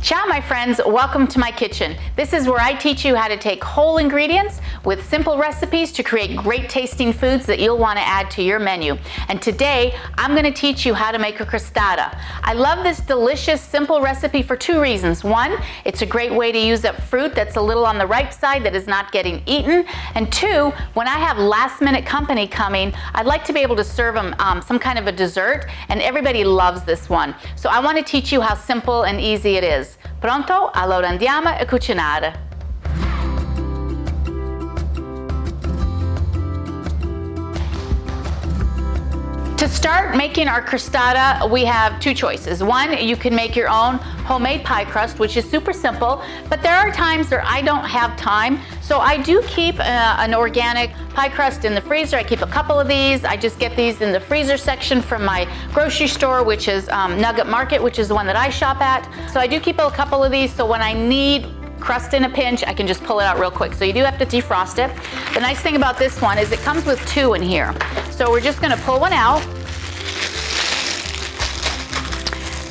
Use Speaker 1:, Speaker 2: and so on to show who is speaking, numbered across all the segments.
Speaker 1: Ciao my friends, welcome to my kitchen. This is where I teach you how to take whole ingredients with simple recipes to create great tasting foods that you'll want to add to your menu. And today I'm going to teach you how to make a crostata. I love this delicious simple recipe for two reasons. One, it's a great way to use up fruit that's a little on the ripe side that is not getting eaten. And two, when I have last minute company coming, I'd like to be able to serve them some kind of a dessert, and everybody loves this one. So I want to teach you how simple and easy it is. Pronto? Allora andiamo a cucinare. To start making our crostata, we have two choices. One, you can make your own homemade pie crust, which is super simple, but there are times where I don't have time, so I do keep an organic pie crust in the freezer. I keep a couple of these. I just get these in the freezer section from my grocery store, which is Nugget Market, which is the one that I shop at. So I do keep a couple of these, so when I need crust in a pinch, I can just pull it out real quick. So you do have to defrost it. The nice thing about this one is it comes with two in here. So we're just gonna pull one out.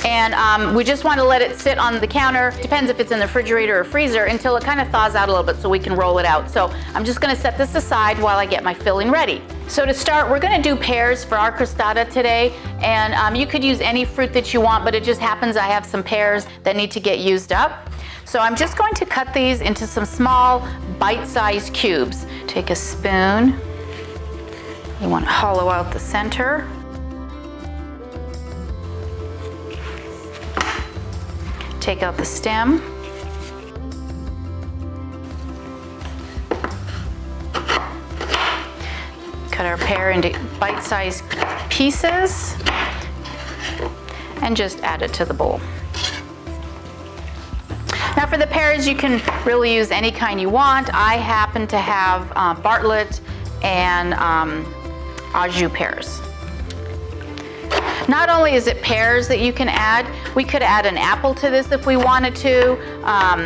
Speaker 1: And we just want to let it sit on the counter, depends if it's in the refrigerator or freezer, until it kind of thaws out a little bit so we can roll it out. So I'm just going to set this aside while I get my filling ready. So to start, we're going to do pears for our crostata today, and you could use any fruit that you want, but it just happens I have some pears that need to get used up. So I'm just going to cut these into some small bite-sized cubes. Take a spoon, you want to hollow out the center. Take out the stem. Cut our pear into bite-sized pieces and just add it to the bowl. Now for the pears, you can really use any kind you want. I happen to have Bartlett and au jus pears. Not only is it pears that you can add, we could add an apple to this if we wanted to.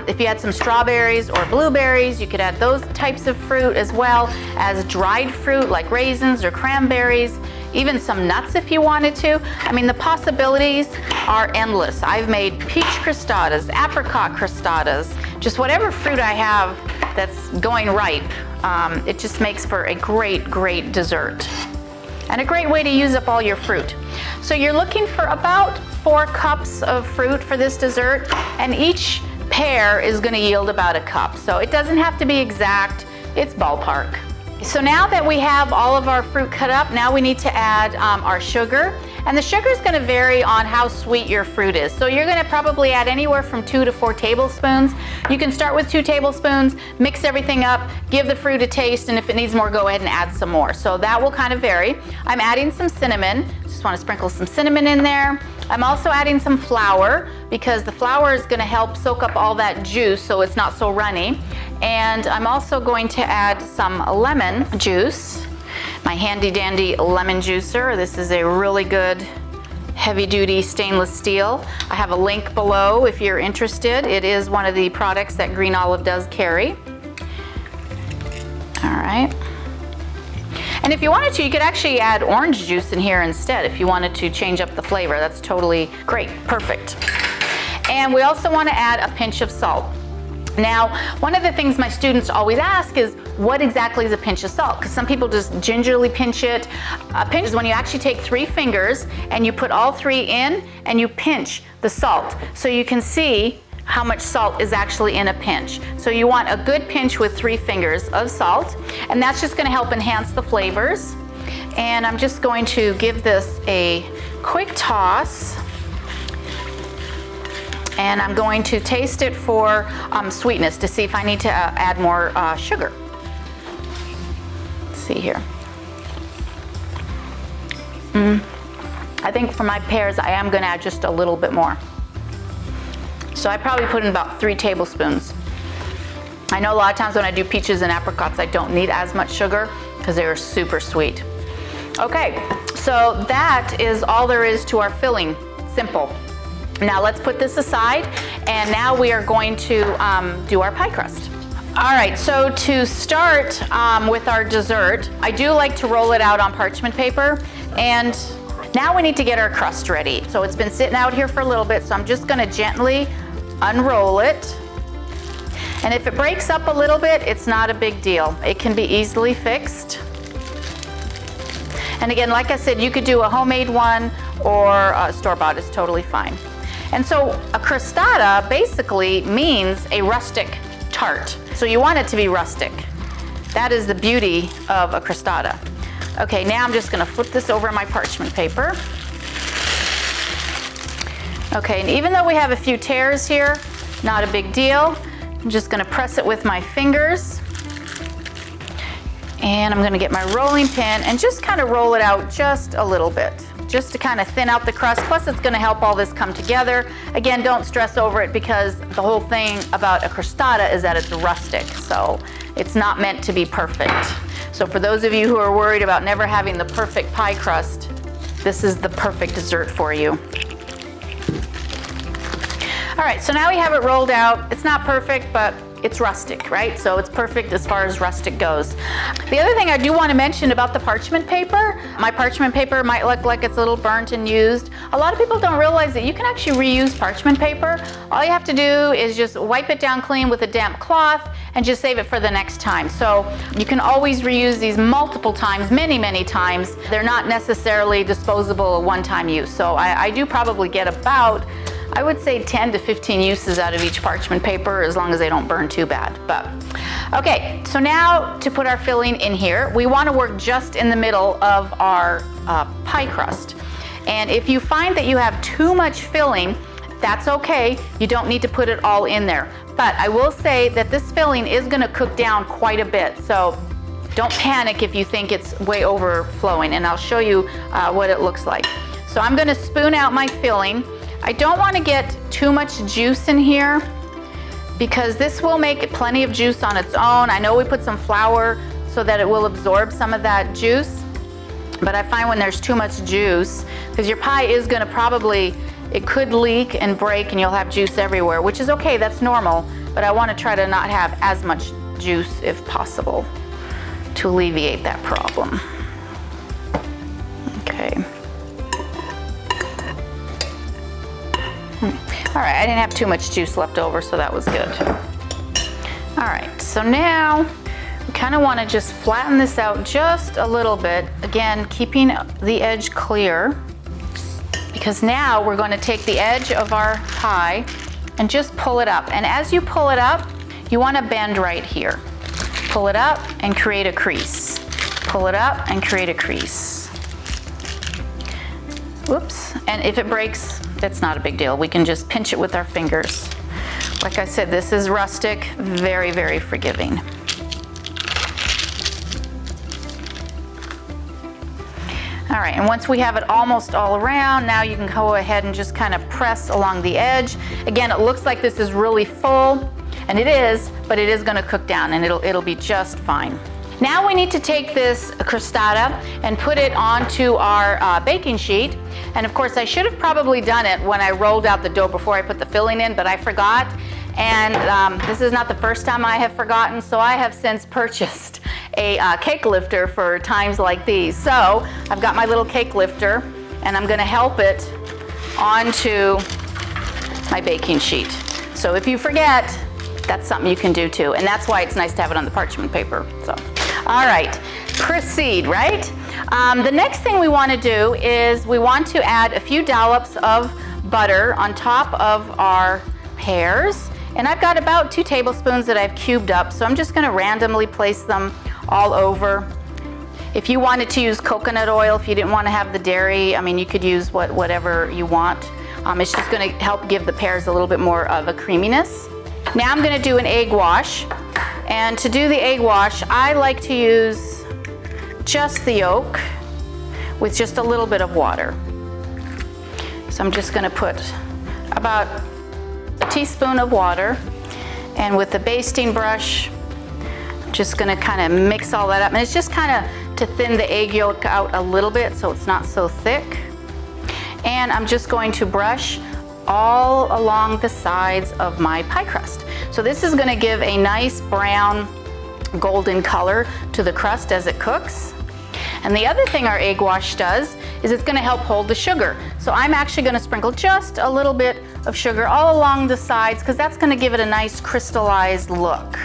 Speaker 1: If you had some strawberries or blueberries, you could add those types of fruit, as well as dried fruit like raisins or cranberries, even some nuts if you wanted to. I mean, the possibilities are endless. I've made peach crostatas, apricot crostatas, just whatever fruit I have that's going ripe. It just makes for a great dessert and a great way to use up all your fruit. So you're looking for about 4 cups of fruit for this dessert, and each pear is going to yield about a cup. So it doesn't have to be exact, it's ballpark. So now that we have all of our fruit cut up, now we need to add our sugar. And the sugar is going to vary on how sweet your fruit is. So you're going to probably add anywhere from 2 to 4 tablespoons. You can start with 2 tablespoons, mix everything up, give the fruit a taste, and if it needs more, go ahead and add some more. So that will kind of vary. I'm adding some cinnamon. Just want to sprinkle some cinnamon in there. I'm also adding some flour because the flour is going to help soak up all that juice so it's not so runny. And I'm also going to add some lemon juice. My handy dandy lemon juicer. This is a really good heavy duty stainless steel. I have a link below if you're interested. It is one of the products that Green Olive does carry. All right. And if you wanted to, you could actually add orange juice in here instead if you wanted to change up the flavor. That's totally great, perfect. And we also want to add a pinch of salt. Now, one of the things my students always ask is, what exactly is a pinch of salt? Because some people just gingerly pinch it. A pinch is when you actually take 3 fingers and you put all 3 in and you pinch the salt. So you can see how much salt is actually in a pinch. So you want a good pinch with 3 fingers of salt, and that's just going to help enhance the flavors. And I'm just going to give this a quick toss. And I'm going to taste it for sweetness to see if I need to add more sugar. Let's see here. I think for my pears, I am going to add just a little bit more. So I probably put in about 3 tablespoons. I know a lot of times when I do peaches and apricots, I don't need as much sugar because they are super sweet. Okay, so that is all there is to our filling. Simple. Now let's put this aside, and now we are going to do our pie crust. All right, so to start with our dessert, I do like to roll it out on parchment paper, and now we need to get our crust ready. So it's been sitting out here for a little bit, so I'm just gonna gently unroll it. And if it breaks up a little bit, it's not a big deal. It can be easily fixed. And again, like I said, you could do a homemade one or a store-bought is totally fine. And so a crostata basically means a rustic tart. So you want it to be rustic. That is the beauty of a crostata. Okay, now I'm just gonna flip this over my parchment paper. Okay, and even though we have a few tears here, not a big deal. I'm just gonna press it with my fingers. And I'm gonna get my rolling pin and just kind of roll it out just a little bit, just to kind of thin out the crust. Plus it's gonna help all this come together. Again, don't stress over it because the whole thing about a crostata is that it's rustic, so it's not meant to be perfect. So for those of you who are worried about never having the perfect pie crust, this is the perfect dessert for you. All right, so now we have it rolled out. It's not perfect, but it's rustic, right? So it's perfect as far as rustic goes. The other thing I do want to mention about the parchment paper, my parchment paper might look like it's a little burnt and used. A lot of people don't realize that you can actually reuse parchment paper. All you have to do is just wipe it down clean with a damp cloth and just save it for the next time. So you can always reuse these multiple times, many, many times. They're not necessarily disposable one-time use. So I do probably get about, I would say 10 to 15 uses out of each parchment paper as long as they don't burn too bad. But okay, so now to put our filling in here, we want to work just in the middle of our pie crust. And if you find that you have too much filling, that's okay. You don't need to put it all in there. But I will say that this filling is going to cook down quite a bit. So don't panic if you think it's way overflowing. And I'll show you what it looks like. So I'm going to spoon out my filling. I don't want to get too much juice in here because this will make plenty of juice on its own. I know we put some flour so that it will absorb some of that juice, but I find when there's too much juice, because your pie is going to probably, it could leak and break and you'll have juice everywhere, which is okay, that's normal, but I want to try to not have as much juice if possible to alleviate that problem. Okay. All right, I didn't have too much juice left over, so that was good. All right, so now we kind of want to just flatten this out just a little bit. Again, keeping the edge clear, because now we're going to take the edge of our pie and just pull it up. And as you pull it up, you want to bend right here. Pull it up and create a crease. Pull it up and create a crease. Whoops, and if it breaks, that's not a big deal. We can just pinch it with our fingers. Like I said, this is rustic, very, very forgiving. All right, and once we have it almost all around, now you can go ahead and just kind of press along the edge. Again, it looks like this is really full, and it is, but it is gonna cook down and it'll be just fine. Now we need to take this crostata and put it onto our baking sheet. And of course, I should have probably done it when I rolled out the dough before I put the filling in, but I forgot. And this is not the first time I have forgotten, so I have since purchased a cake lifter for times like these. So I've got my little cake lifter, and I'm gonna help it onto my baking sheet. So if you forget, that's something you can do too. And that's why it's nice to have it on the parchment paper. So, all right, proceed, right? The next thing we want to do is we want to add a few dollops of butter on top of our pears. And I've got about 2 tablespoons that I've cubed up, so I'm just going to randomly place them all over. If you wanted to use coconut oil, if you didn't want to have the dairy, I mean, you could use whatever you want. It's just going to help give the pears a little bit more of a creaminess. Now I'm going to do an egg wash. And to do the egg wash, I like to use just the yolk with just a little bit of water. So I'm just going to put about a teaspoon of water, and with the basting brush, I'm just going to kind of mix all that up. And it's just kind of to thin the egg yolk out a little bit so it's not so thick. And I'm just going to brush all along the sides of my pie crust. So this is going to give a nice brown golden color to the crust as it cooks. And the other thing our egg wash does is it's gonna help hold the sugar. So I'm actually gonna sprinkle just a little bit of sugar all along the sides because that's gonna give it a nice crystallized look.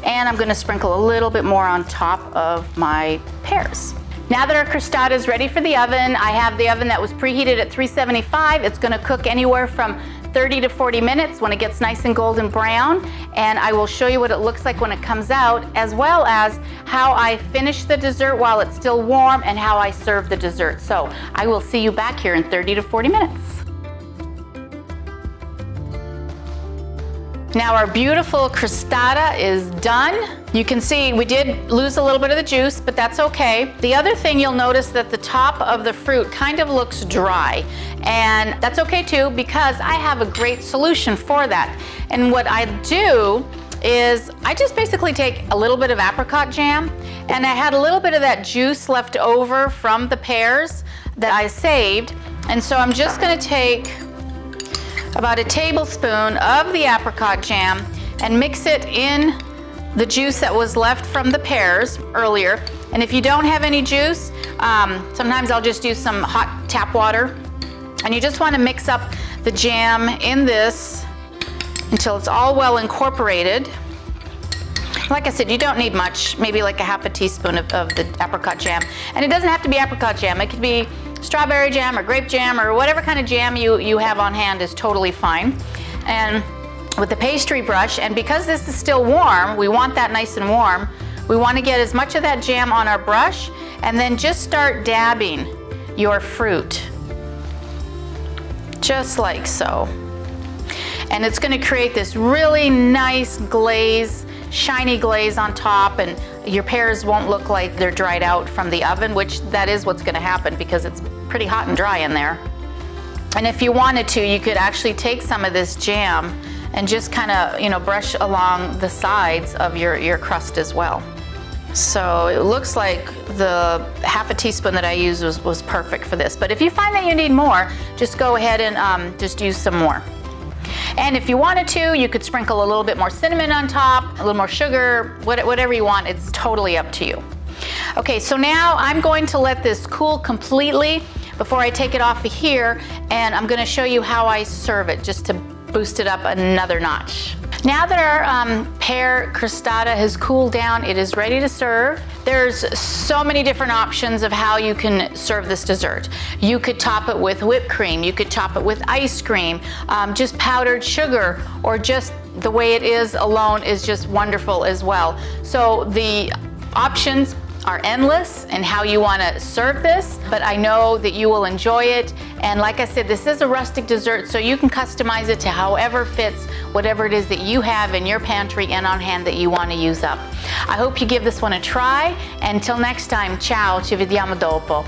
Speaker 1: And I'm gonna sprinkle a little bit more on top of my pears. Now that our crostata is ready for the oven, I have the oven that was preheated at 375. It's gonna cook anywhere from 30 to 40 minutes when it gets nice and golden brown, and I will show you what it looks like when it comes out, as well as how I finish the dessert while it's still warm and how I serve the dessert. So I will see you back here in 30 to 40 minutes. Now our beautiful crostata is done. You can see we did lose a little bit of the juice, but that's okay. The other thing you'll notice that the top of the fruit kind of looks dry, and that's okay too because I have a great solution for that. And what I do is I just basically take a little bit of apricot jam, and I had a little bit of that juice left over from the pears that I saved, and so I'm just gonna take about a tablespoon of the apricot jam and mix it in the juice that was left from the pears earlier. And if you don't have any juice, sometimes I'll just use some hot tap water. And you just want to mix up the jam in this until it's all well incorporated. Like I said, you don't need much, maybe like a half a teaspoon of the apricot jam. And it doesn't have to be apricot jam. It could be strawberry jam or grape jam or whatever kind of jam you have on hand is totally fine. And with the pastry brush, and because this is still warm, we want that nice and warm, we want to get as much of that jam on our brush and then just start dabbing your fruit. Just like so. And it's going to create this really nice glaze, shiny glaze on top, and your pears won't look like they're dried out from the oven, which that is what's going to happen because it's pretty hot and dry in there. And if you wanted to, you could actually take some of this jam and just kind of, you know, brush along the sides of your crust as well. So it looks like the half a teaspoon that I used was perfect for this. But if you find that you need more, just go ahead and just use some more. And if you wanted to, you could sprinkle a little bit more cinnamon on top, a little more sugar, whatever you want. It's totally up to you. Okay, so now I'm going to let this cool completely before I take it off of here, and I'm going to show you how I serve it just to boost it up another notch. Now that our pear crostata has cooled down, it is ready to serve. There's so many different options of how you can serve this dessert. You could top it with whipped cream, you could top it with ice cream, just powdered sugar, or just the way it is alone is just wonderful as well. So the options are endless in how you want to serve this, but I know that you will enjoy it. And like I said, this is a rustic dessert, so you can customize it to however fits whatever it is that you have in your pantry and on hand that you want to use up. I hope you give this one a try. Until next time, ciao, ci vediamo dopo.